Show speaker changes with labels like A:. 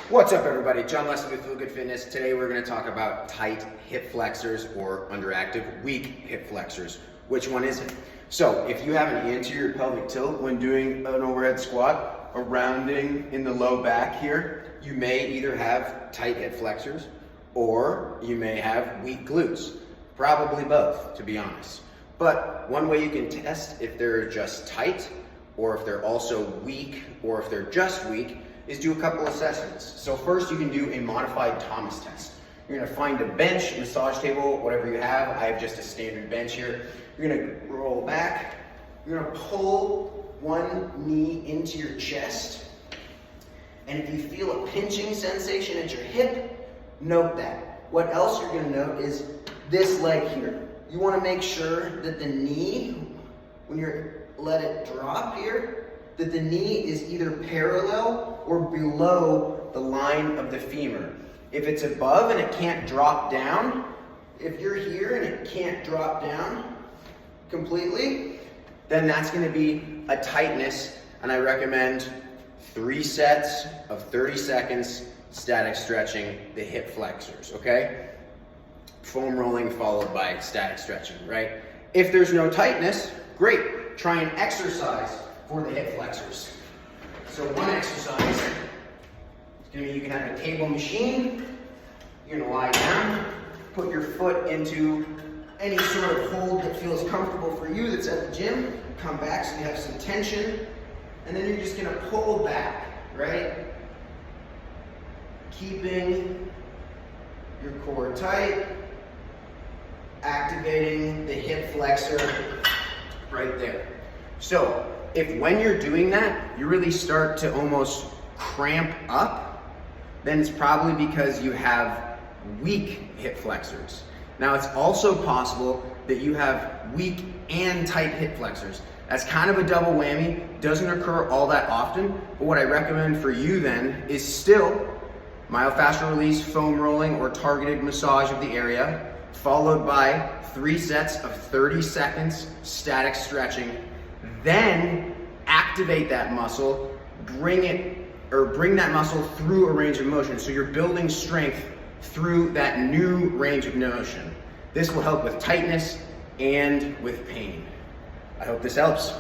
A: What's up, everybody? John Leslie with Feel Good Fitness. Today we're going to talk about tight hip flexors or underactive weak hip flexors. Which one is it? So if you have an anterior pelvic tilt when doing an overhead squat, a rounding in the low back here, you may either have tight hip flexors or you may have weak glutes. Probably both, to be honest. But one way you can test if they're just tight or if they're also weak or if they're just weak is do a couple assessments. So first you can do a modified Thomas test. You're gonna find a bench, massage table, whatever you have. I have just a standard bench here. You're gonna roll back. You're gonna pull one knee into your chest. And if you feel a pinching sensation at your hip, note that. What else you're gonna note is this leg here. You wanna make sure that the knee, when you let it drop here, that the knee is either parallel or below the line of the femur. If it's above and it can't drop down, if you're here and it can't drop down completely, then that's gonna be a tightness, and I recommend 3 sets of 30 seconds static stretching the hip flexors, okay? Foam rolling followed by static stretching, right? If there's no tightness, great, try an exercise for the hip flexors. So one exercise is gonna be, you can have a cable machine. You're gonna lie down, put your foot into any sort of hold that feels comfortable for you that's at the gym. Come back so you have some tension, and then you're just gonna pull back, right? Keeping your core tight, activating the hip flexor right there. So if when you're doing that, you really start to almost cramp up, then it's probably because you have weak hip flexors. Now it's also possible that you have weak and tight hip flexors. That's kind of a double whammy, doesn't occur all that often, but what I recommend for you then is still myofascial release, foam rolling, or targeted massage of the area, followed by 3 sets of 30 seconds static stretching. Then activate that muscle, bring that muscle through a range of motion. So you're building strength through that new range of motion. This will help with tightness and with pain. I hope this helps.